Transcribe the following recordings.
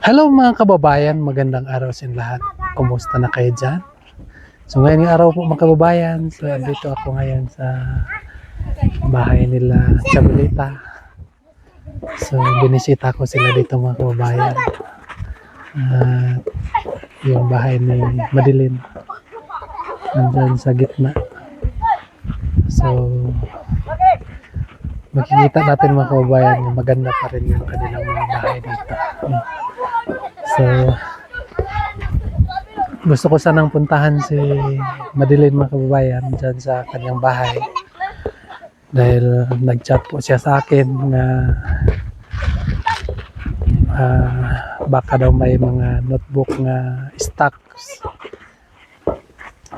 Hello mga kababayan, magandang araw sa inyo lahat. Kumusta na kayo dyan? So ngayon yung araw po mga kababayan, so dito ako ngayon sa bahay nila Chabelita. So binisita ko sila dito mga kababayan. At yung bahay ni Madeline nandun sa gitna. So makikita natin mga kababayan na maganda pa rin yung kanilang mga bahay dito. So gusto ko sanang puntahan si Madeline mga kababayan dyan sa kanyang bahay dahil nag-chat po siya sa akin na baka daw may mga notebook na stocks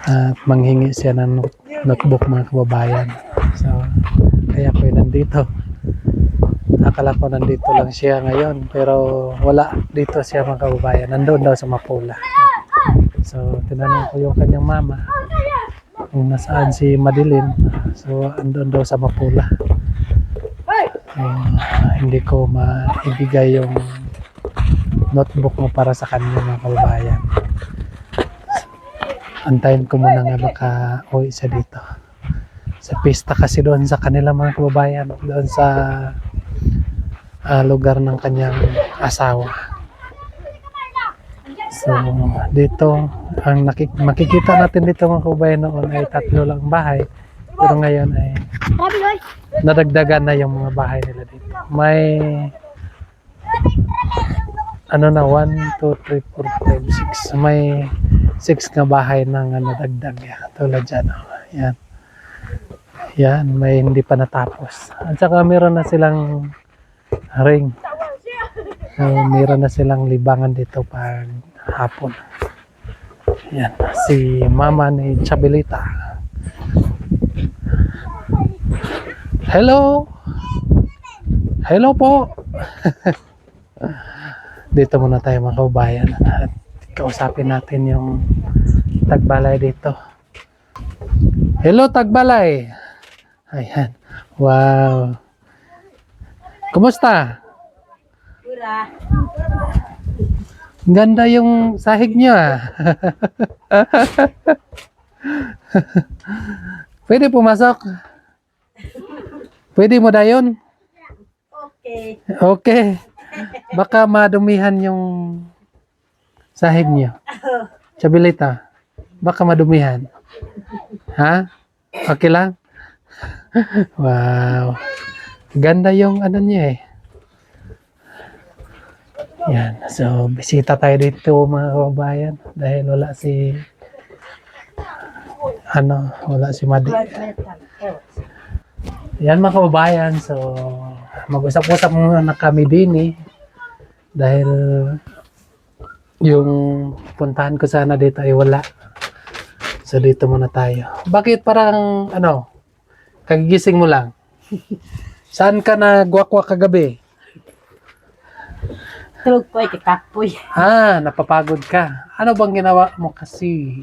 at manghingi siya ng notebook mga kababayan. So kaya po nandito. Akala ko nandito lang siya ngayon pero wala, dito siya mga kababayan, nandoon daw sa Mapula. So tinanong ko yung kanyang mama kung nasaan si Madeline. So andun daw sa Mapula. Hindi ko maibigay yung notebook mo para sa kanya mga kababayan. Antayin ko muna nga baka uwi siya dito. Sa pista kasi doon sa kanila mga kababayan, doon sa lugar ng kanyang asawa. So dito ang makikita natin dito mga kababayan, noon ay 3 lang bahay, pero ngayon ay nadagdagan na yung mga bahay nila dito. May ano na 1, 2, 3, 4, 5, 6, may 6 na bahay nang nadagdag yan, tulad dyan. Yan, may hindi pa natapos. At saka meron na silang ring. So, meron na silang libangan dito pag hapon. Yan, si mama ni Chabelita. Hello! Hello po! Dito muna tayo mga kababayan at kausapin natin yung tagbalay dito. Hello tagbalay! Ayan. Wow! Kumusta? Ganda yung sahig niyo Pwede pumasok? Pwede mo dayon? Okay. Okay. Baka madumihan yung sahig niyo. Chabelita, baka madumihan. Ha? Okay lang? Wow. Ganda yung ano niya Yan. So, bisita tayo dito mga kababayan dahil wala si Madi. Yan mga kababayan. So, mag-usap-usap muna na kami din dahil yung puntahan ko sana dito ay wala. So, dito muna tayo. Bakit parang kagigising mo lang? Saan ka nagwakwa kagabi? Tulog po ay kikapoy. Napapagod ka. Ano bang ginawa mo kasi?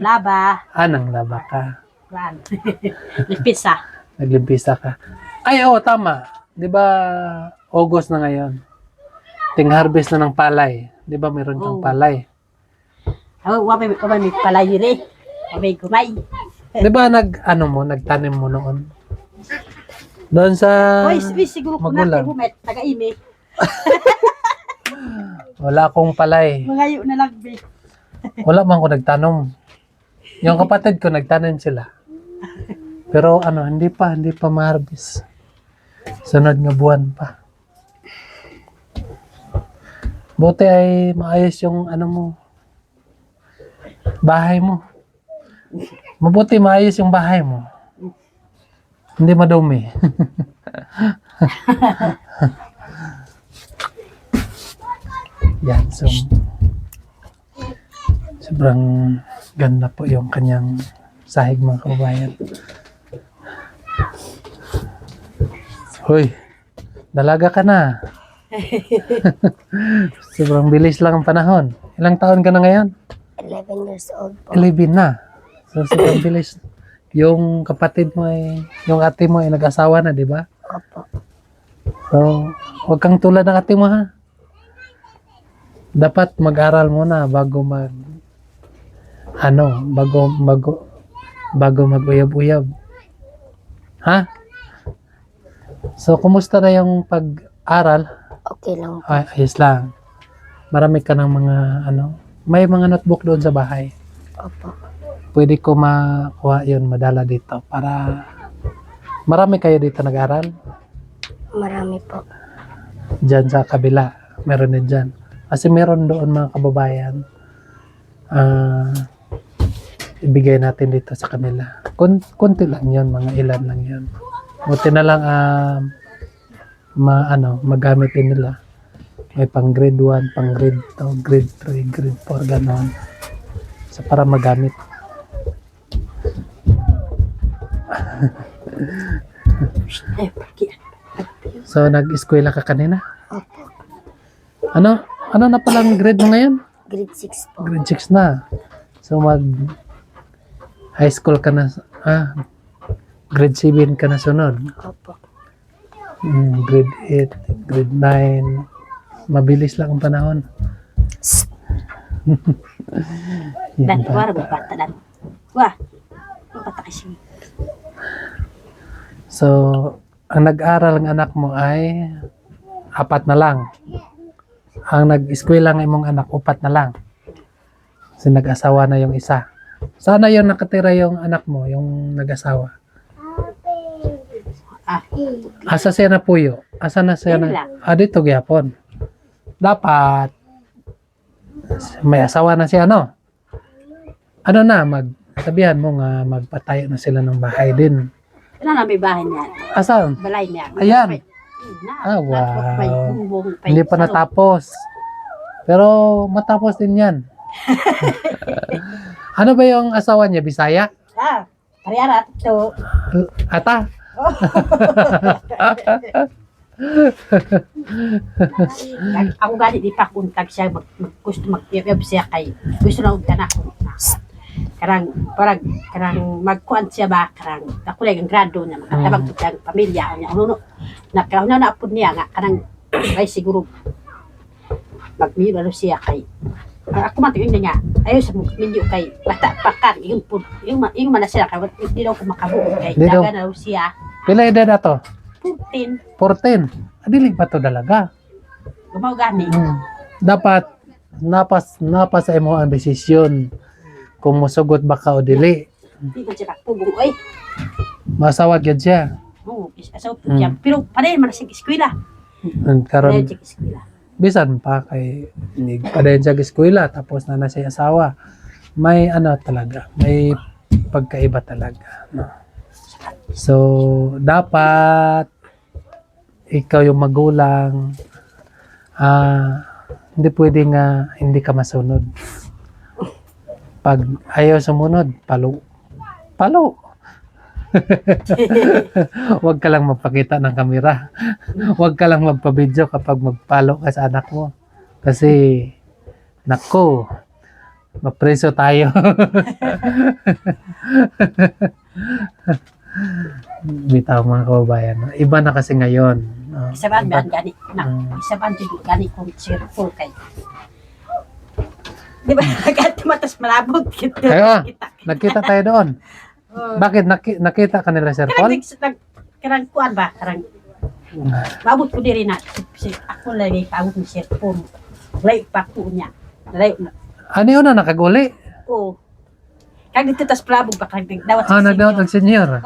Laba. Nang laba ka. Plan. Lipisa. Naglimpisa ka. Ay, tama. 'Di ba August na ngayon? Ting harvest na ng palay. 'Di ba meron kang palay? Wapay may palayiri. Wapay gumay. 'Di ba nagtanim mo noon? Doon sa Oy, siguro ko na magulang. bumet taga-imi. Wala akong palay. Mangayo na lang be. Wala man ko nagtanom. Yung kapatid ko nagtanim sila. Pero hindi pa ma-harvest. Sunod nga buwan pa. Buti ay maayos yung bahay mo. Mabuti maayos yung bahay mo. Hindi madumi. Yan, so sobrang ganda po yung kanyang sahig mga kababayan. Hoy, dalaga ka na. Sobrang bilis lang ang panahon. Ilang taon ka na ngayon? 11 years old po. 11 na. So sobrang bilis. Yung kapatid mo yung ate mo ay nag-asawa na, di ba? Opo. So, huwag kang tulad ng ate mo ha. Dapat mag-aral muna bago bago mag-uyab-uyab. Ha? So, kumusta na yung pag-aral? Okay lang po. Ay, ayos lang. Marami ka ng mga may mga notebook doon sa bahay. Opo. Pwede ko makuha yun, madala dito para marami kayo dito nag-aral. Marami po. Diyan sa kabila, meron din dyan. Kasi meron doon mga kababayan. Ibigay natin dito sa kanila. Kunti lang yun, mga ilan lang yun. Buti na lang magamit din nila. May pang grade 1, pang grade 2, grade 3, grade 4, gano'n. So, para magamit. Ay, pagi. So, nag-eskwela ka kanina? Opo. Ano na palang grade mo ngayon? Grade 6 po. Grade 6 na. So, high school ka na, grade 7 ka na sunod. Opo. Grade 8, grade 9. Mabilis lang ang panahon. Yan, Dan, wala bata. ba bata dan? Wah. Bata kasi. So, ang nag-aral ng anak mo ay 4 na lang. Ang nag-eskwela ng imong anak, 4 na lang. Kasi nag-asawa na yung isa. Sana yung nakatira yung anak mo, yung nag-asawa. Asa siya na puyo? Asa na siya Yan na? lang. Dito gyapon. Dapat may asawa na siya, no? Ano na, sabihan mo nga magpatayo na sila ng bahay din. Ano na may bahay niya? Asan? Balay niya. Ayan. Wow. Hindi pa natapos. Pero matapos din yan. Ano ba yung asawa niya? Bisaya? Pariarat to. Ata? Ako gani di pa kuntag siya gusto mag-web siya kay gusto na ugtan ako. Karang magkuan siya ba karang ako lang ang grado niya makatabang tutang pamilya niya uno nakaunaw na apod niya nga karang ay siguro magmilo siya kay ako man tingin niya ayo sa medyo kay bata pakan yung man sila kay hindi daw ko makabuo kay Di daw. daga na siya Pila edad na to? 14 14. Adili pa to dalaga. gumaw gani Dapat napas sa imo ang desisyon kung musugot ba ka o dili. di ko siya pugong oy Masawag yun siya. oo asaw po siya pero panay man sa eskwela Karon panay sa eskwela bisan pa kay padayon siya eskwela tapos na siya asawa. May talaga, may pagkaiba talaga, no? So dapat ikaw yung magulang, hindi pwede nga hindi ka masunod. Pag ayaw sumunod, palo. Huwag ka lang magpakita ng kamera. Huwag ka lang magpa-video kapag magpalo ka sa anak mo. Kasi, nako, mapreso tayo. Bitaw mga kababayan. Iba na kasi ngayon. isaban ba gani na isaban jud gani kung cheerful kay di ba agad matas malabot kita Kaya, nagkita tayo doon. Bakit? Nakita ka nila, Sir Paul? karang kuan ba karang mabot ko diri na ako lagi paabot ni cheerful lay pa ko niya lay Ano yun na nakaguli? ko kag dito tas palabog ba kag dawat Nagdawat ang senyor.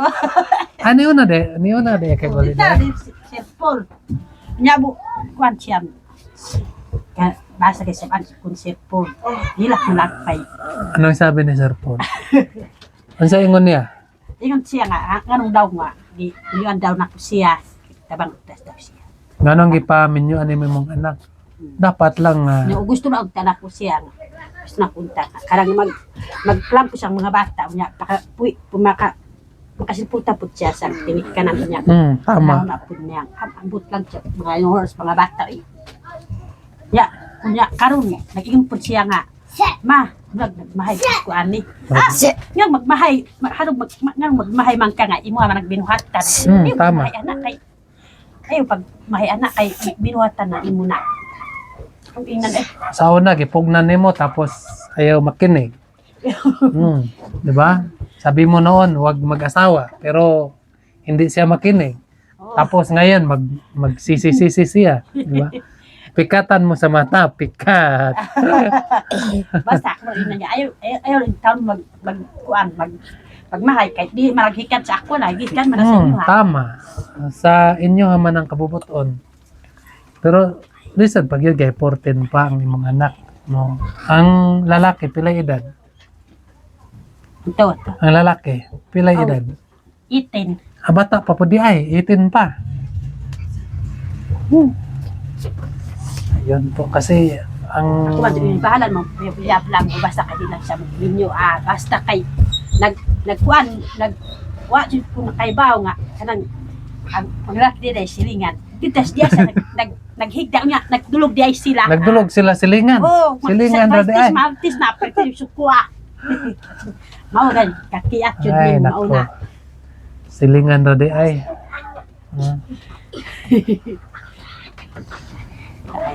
Ano yun na de? Ano yun na de? Kaguli dito de? cheerful nya bu kuan siyam basa kay saban kun cheerful hilak malakpay Anong sabi ni Sir Paul? Ano sa ingon niya? ingon siya nga nganong daw nga di daw na ko siya tabang tas daw siya Ganong gipamin nyo, ano mong anak? Dapat lang nya gusto na og tanak ko siya nga gusto na punta karang magplan ko siyang mga bata nya makasilputa pud siya sa pinikanan niya tama. na pud niya ambot lang siya mga oras mga bata ya kunya karon nag-ingon pud siya nga ma nagmahay ko ani nga magmahay magmahay man ka nga imo man nagbinuhatan tama. anak kay ayo pag mahay anak kay binuhatan na imo na Ang ingnan eh. Sa una, gipugnan nimo tapos ayaw makinig. Di ba? Sabi mo noon, huwag mag-asawa. Pero hindi siya makinig. Oo. Tapos ngayon, magsisi-sisi siya. Di ba? Pikatan mo sa mata, pikat. Basta ako rin na niya. Ayaw rin taon magmahay. Kahit di malaghikan sa ako na. Gikan man na sa inyo ha. Tama. Sa inyo man ang kabubuton. Pero, listen, pag yun, kay 14 pa ang imong anak. No? Ang lalaki, pilay edad? Ito. Ang lalaki, pilay Oh. edad? 18. Bata pa po di ay, 18 pa. Ayun po, kasi ang... Ako man yung bahalan mo. Piyap lang mo. Basta kay di lang siya ninyo. Basta kay nagkuan. Wa kung nakaibaw nga. Kanang ang lalaki di ay silingan. Ditas diya siya naghigda niya. Nagdulog di ay sila. Nagdulog sila silingan. Oo. Silingan ra di ay. Martis na. Pwede yung sukwa. Mao gan. Kakiat yun Ay, din. nako. Mauna. Silingan ra di ay.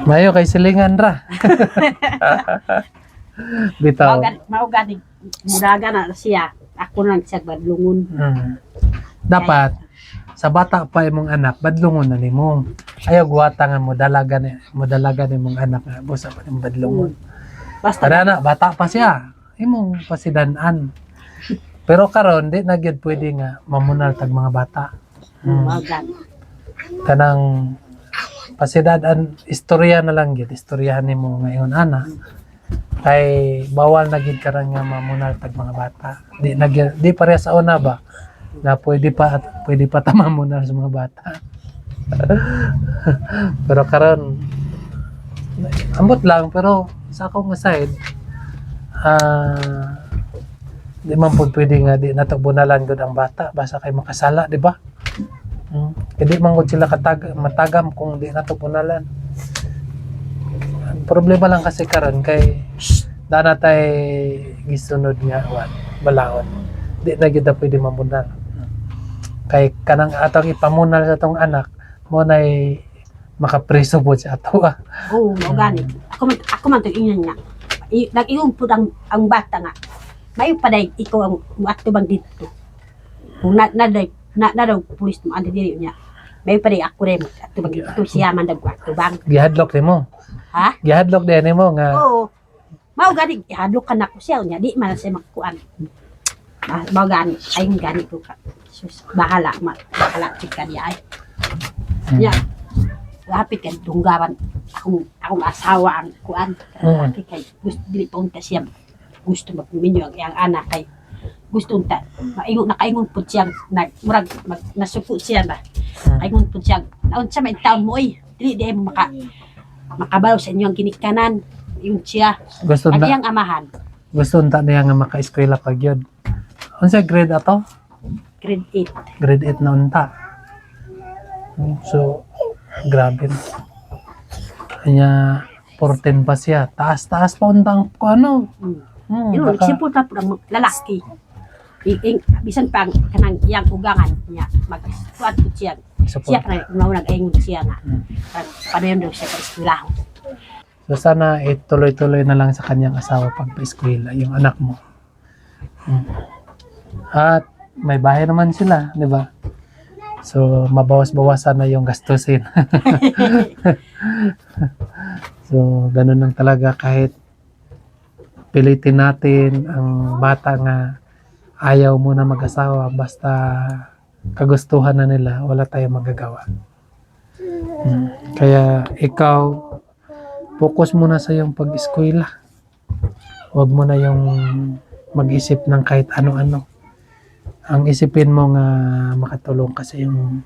Mayo kay silingan ra. Bitaw. Mao gan. Muraga na siya. Ako lang siya badlungon. Dapat sa bata pa imong anak badlungon na nimo. Ayaw guwatangan mo dalaga ni mong anak nga busa pa ning badlungon. Basta Para na bata pa siya. Imong pasidan-an. Pero karon di na gyud pwede nga mamunal tag mga bata. mao gan. Kanang pasidan-an istorya na lang gyud, istoryahan nimo ngayon ana. Kay bawal na gyud karon nga mamunal tag mga bata. Di pareha sa una ba na pwede pa ta mamunal sa mga bata. Pero karon ambot lang, pero sa akong side di man po pwede nga di nato bunalan gud ang bata basta kay makasala, di ba? Hindi man gud sila matagam kung di nato bunalan. Ang problema lang kasi karon kay dana tay gisunod nga balaod. Di na gyud pwede mamunal. Kay kanang atong ipamunal sa tong anak mo nay makapreso po sa ato. Oo, mao gani. Ako man to ingon nga. Nag-iyon po ang bata nga. Mayo pa day ikaw ang muadto bang dito. Kung na daw pulis mo andi diri niya. Mayo pa day ako rin at bang dito siya man dagwato bang. Gihadlok nimo. Ha? Gihadlok din nimo nga Oo. Mao gani ihadlok ka na ko siya niya di man siya magkuan. Mao gani ay gani ko ka. Sus, bahala chika niya ay. Ya. Lapit kan tunggawan akong asawa ang kuan. Kay gusto dili punta siya. Gusto magminyo ang iyang anak kay gusto unta nakaingon pud siya murag nasuko siya ba. Ingon pud siya naon sa may taon mo oy. Dili di mo makabaw sa inyong ginikanan. Yung siya gusto ang na iyang amahan. gusto unta niya nga maka-eskwela pag yun. Unsa grade ato? Grade 8. Grade 8 na unta. So grabe. Kanya 14 pa siya. Taas-taas pa untang ko ano. Yun, simple na po ang lalaki. Bisan pa kanang iyang ugangan niya. Magkuhan po siya. Siya ka na nag-aingon siya nga. Panayon daw siya ka-eskwelaho. So sana ituloy-tuloy na lang sa kanyang asawa pag pa-eskwela, yung anak mo. At may bahay naman sila, di ba? So mabawas-bawasan na yung gastusin. So ganun lang talaga kahit pilitin natin ang bata nga ayaw muna mag-asawa basta kagustuhan na nila, wala tayong magagawa. Kaya ikaw, focus muna sa iyong pag-eskwela. Huwag mo na yung mag-isip ng kahit ano-ano. Ang isipin mo nga makatulong ka sa iyong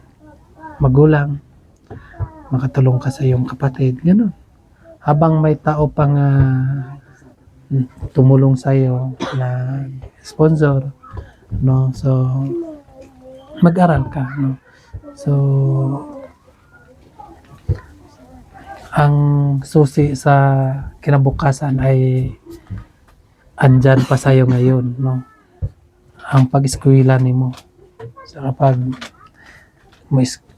magulang, makatulong ka sa iyong kapatid, gano'n. Habang may tao pang tumulong sa iyo na sponsor, no, so mag-aral ka, no. So ang susi sa kinabukasan ay andyan pa sa iyo ngayon, no. Ang pag-eskwela nimo. So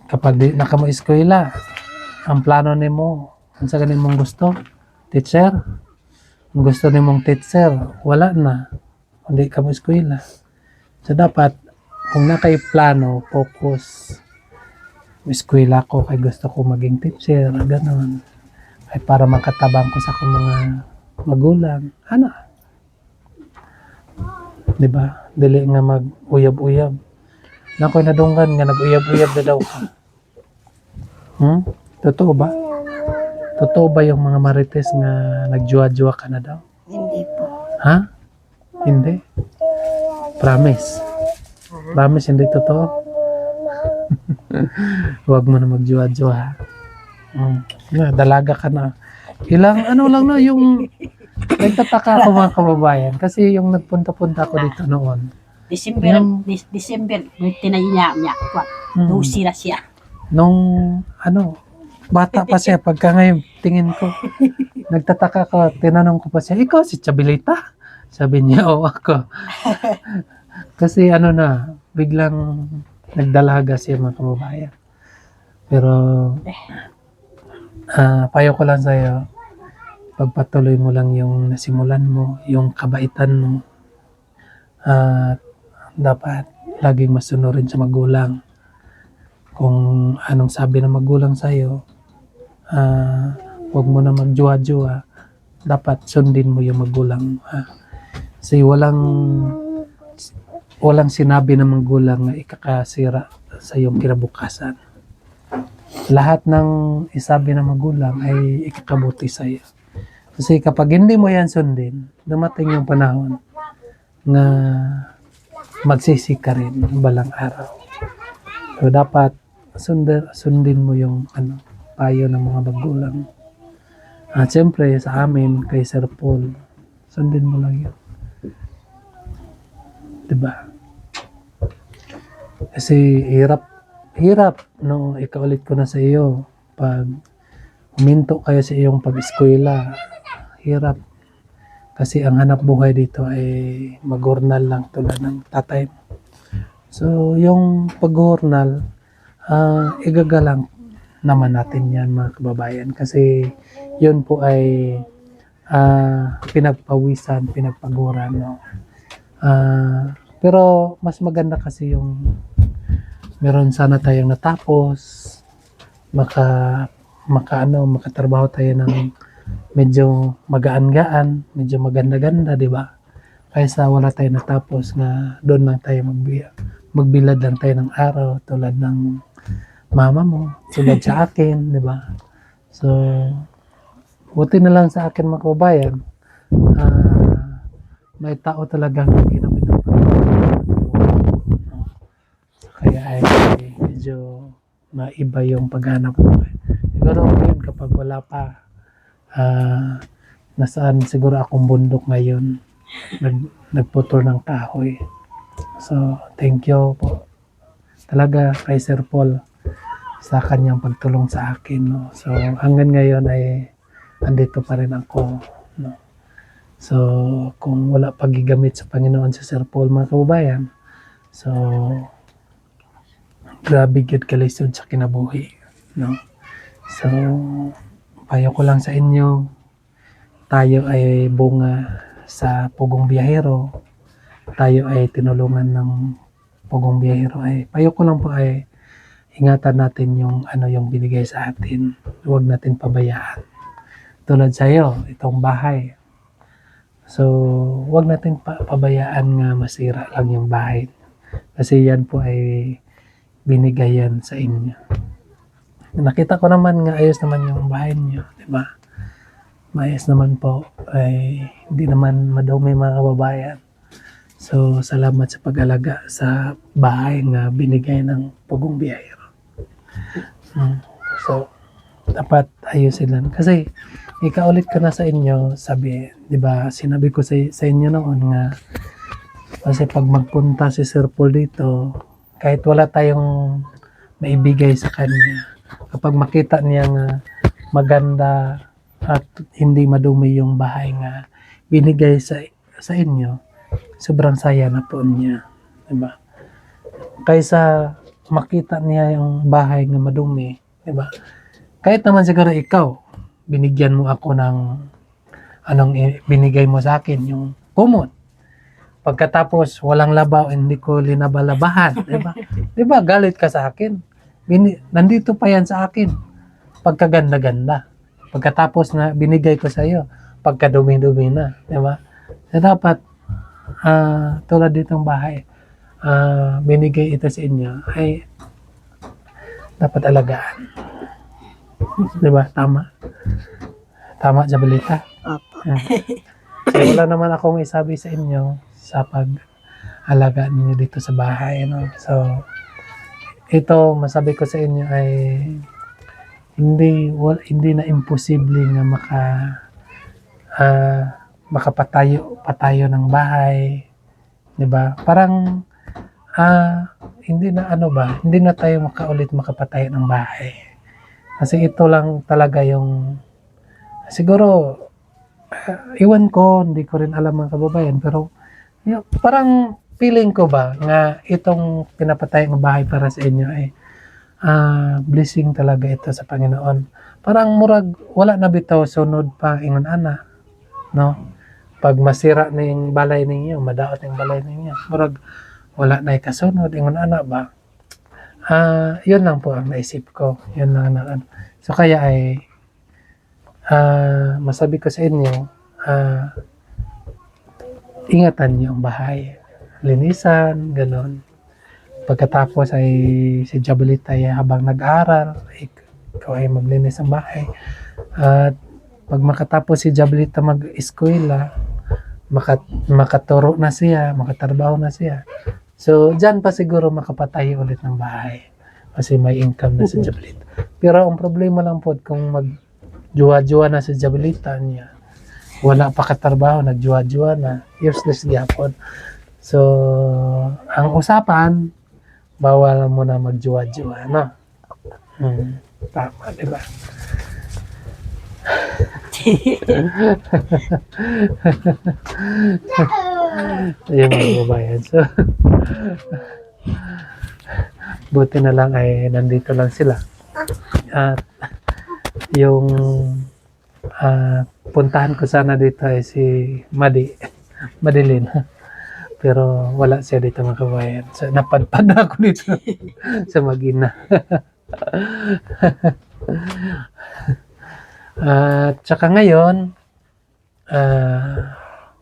kapag di na ka mo eskwela, ang plano nimo unsa ganin mong gusto, teacher. Kung gusto nimong teacher, wala na. Hindi ka mo eskwela. So dapat, kung plano, focus. Eskwela ko, kay gusto ko maging teacher, gano'n. Ay para makatabang ko sa akong mga magulang. Ano? Diba? Dili nga mag-uyab-uyab. Na ako'y nadunggan nga nag-uyab-uyab na daw ka. Totoo ba? Totoo ba yung mga marites nga nagjuwa-juwa ka na daw? Hindi po. Ha? Hindi? Promise? Promise hindi totoo? Huwag mo na magjuwa-juwa. Ha? Dalaga ka na. Ilang ano lang na yung nagtataka ako mga kababayan kasi yung nagpunta-punta ako dito noon. December, Yung- December, tinayinya niya. Lucy na siya. Nung bata pa siya, pagka ngayon tingin ko, nagtataka ko, tinanong ko pa siya, ikaw si Chabelita? Sabi niya, oo ako. Kasi biglang nagdalaga siya mga kababayan. Pero, payo ko lang sa'yo, pagpatuloy mo lang yung nasimulan mo, yung kabaitan mo, at dapat laging masunurin sa magulang. Kung anong sabi ng magulang sa'yo, huwag mo na magjuwa-juwa, dapat sundin mo yung magulang mo. Kasi walang sinabi ng magulang na ikakasira sa iyong kinabukasan. Lahat ng isabi ng magulang ay ikakabuti sa iyo. Kasi kapag hindi mo yan sundin, dumating yung panahon na magsisi ka rin balang araw. So dapat sundin mo yung payo ng mga magulang. At siyempre sa amin kay Sir Paul, sundin mo lang yun. Diba? Kasi hirap no, ikaulit ko na sa iyo pag huminto kayo sa iyong pag-eskwela, hirap kasi ang hanap buhay dito ay mag-journal lang tulad ng tatay mo. So yung pag-journal, igagalang naman natin yan mga kababayan kasi yun po ay pinagpawisan, pinagpaguran, no? Pero mas maganda kasi yung meron sana tayong natapos, makatrabaho tayo ng medyo magaan-gaan, medyo maganda-ganda, di ba? Kaysa wala tayo natapos nga doon lang tayo magbilad lang tayo ng araw tulad ng mama mo, tulad sa akin, di ba? So, buti na lang sa akin mga kababayan, may tao talagang ginamit ng Panginoon. Kaya ay medyo maiba yung paghanap ko. Siguro ngayon kapag wala pa, nasaan siguro akong bundok ngayon, nagputol ng kahoy. So, thank you po talaga kay Sir Paul sa kanyang pagtulong sa akin. No? So, hanggang ngayon ay andito pa rin ako. No? So, kung wala pagigamit sa Panginoon si Sir Paul mga kababayan, so, grabe yun kalisod sa kinabuhi. No? So, payo ko lang sa inyo, tayo ay bunga sa Pugong Biyahero, tayo ay tinulungan ng Pugong Biyahero, ay payo ko lang po ay ingatan natin yung yung binigay sa atin. Huwag natin pabayaan. Tulad sa iyo, itong bahay. So, huwag natin pabayaan nga masira lang yung bahay. Kasi yan po ay binigay yan sa inyo. Nakita ko naman nga ayos naman yung bahay niyo, di ba? Maayos naman po, ay hindi naman madumi mga kababayan. So, salamat sa pag-alaga sa bahay nga binigay ng Pugong Biyahero. So, dapat ayusin lang. Kasi, ikaulit ko na sa inyo, sabi, di ba, sinabi ko sa inyo noon nga, kasi pag magpunta si Sir Paul dito, kahit wala tayong maibigay sa kanya, kapag makita niya nga maganda at hindi madumi yung bahay nga binigay sa inyo, sobrang saya na po niya, diba? Kaysa makita niya yung bahay nga madumi, diba? Kahit naman siguro ikaw, binigyan mo ako ng binigay mo sa akin? Yung kumot. Pagkatapos, walang labaw, hindi ko linabalabahan. Diba? Diba, galit ka sa akin. Nandito pa yan sa akin. Pagkaganda-ganda. Pagkatapos na binigay ko sa iyo, pagkadumi-dumi na. Diba? So, dapat, tulad ditong bahay, binigay ito sa inyo, ay dapat alagaan. Diba? Tama. Tama, Jabelita. Opo. So, wala naman akong isabi sa inyo sa pag-alaga ninyo dito sa bahay. No? So, ito, masabi ko sa inyo ay hindi na imposible nga makapatayo ng bahay. 'Di ba? Parang hindi na tayo makapatayo ng bahay. Kasi ito lang talaga yung siguro iwan ko, hindi ko rin alam mga kababayan, pero parang feeling ko ba nga itong pinapatayo ng bahay para sa inyo ay blessing talaga ito sa Panginoon. Parang murag wala na bitaw sunod pa ingon ana, no? Pag masira ning balay ninyo, madaot ning balay ninyo, murag wala na kasunod ingon ana ba? Yun lang po ang naisip ko. Yun lang na. So kaya ay masabi ko sa inyo, ingatan niyo ang bahay. Linisan, ganon. Pagkatapos ay si Jabelita ay habang nag-aaral, ikaw ay maglinis ng bahay. At pag makatapos si Jabelita mag-eskwela, makaturo na siya, makatrabaho na siya. So, dyan pa siguro makapatayo ulit ng bahay. Kasi may income na si Jabelita. Pero ang problema lang po, kung magjuwa-juwa na si Jabelita niya, wala pa katrabaho, nagjuwa-juwa na, useless gyapon. So, ang usapan, bawal mo na magjuwa-juwa, no? Tama, di ba? Yung mga babayan. So, buti na lang ay nandito lang sila. At yung puntahan ko sana dito ay si Madeline. Pero wala siya dito mga kabayan. So, napadpad na ako dito sa Magina. At saka ngayon,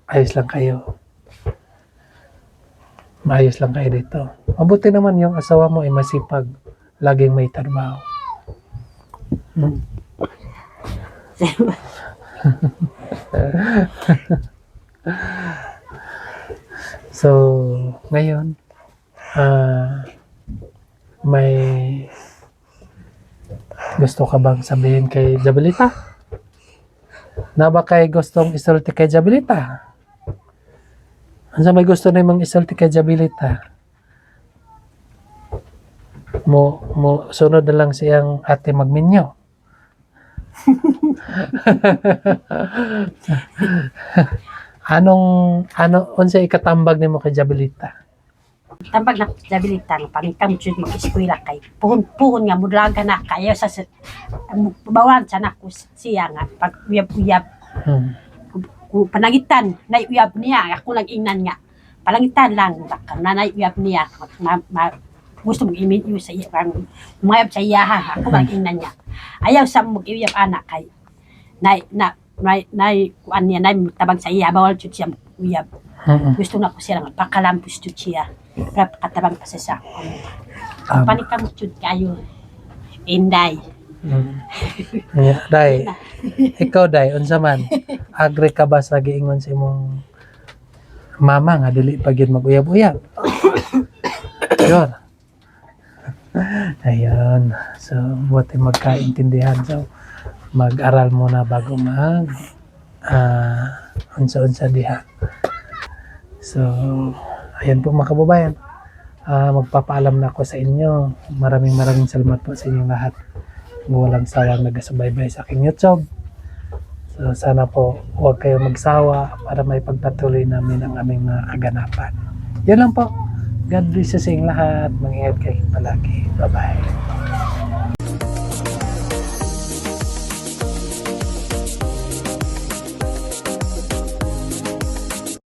ayos lang kayo. Maayos lang kayo dito. Mabuti naman yung asawa mo ay masipag. Laging may trabaho. So, ngayon, may gusto ka bang sabihin kay Jabelita? Na ba kay gustong isulti kay Jabelita? Ano may gusto na yung isulti kay Jabelita? Sunod na lang siyang ate magminyo. Unsa ikatambag nimo kay Jabelita? Tambag na Jabelita nga pangitang jud mag-eskwela kay puhon nga mudlaga na kayo sa bawan sa nako siya nga pag uyab-uyab panagitan na uyab niya ako nag-ingnan nga palangitan lang baka nanay uyab niya gusto mong i-meet sa iya mayab sa iya ako nag-ingnan niya ayaw sa mag-uyab anak kay nay kuan niya nay tabang sa iya bawal jud siya uyab. Gusto na ko siya nga pakalampos jud siya katabang pa sa panikam jud kayo inday. Day, ikaw day, unsa man, agree ka ba sa giingon sa imong mama nga dili pa gyud mag-uyab-uyab? Yun. Ayun. So, buti magkaintindihan. So, mag-aral muna bago unsa-unsa diha. So, ayan po mga kababayan. Magpapaalam na ako sa inyo. Maraming salamat po sa inyong lahat. Walang sawang nagasubaybay sa aking YouTube. So, sana po huwag kayo magsawa para may pagpatuloy namin ang aming mga kaganapan. Yan lang po. God bless sa inyong lahat. Mag-ingat kayo palagi. Bye.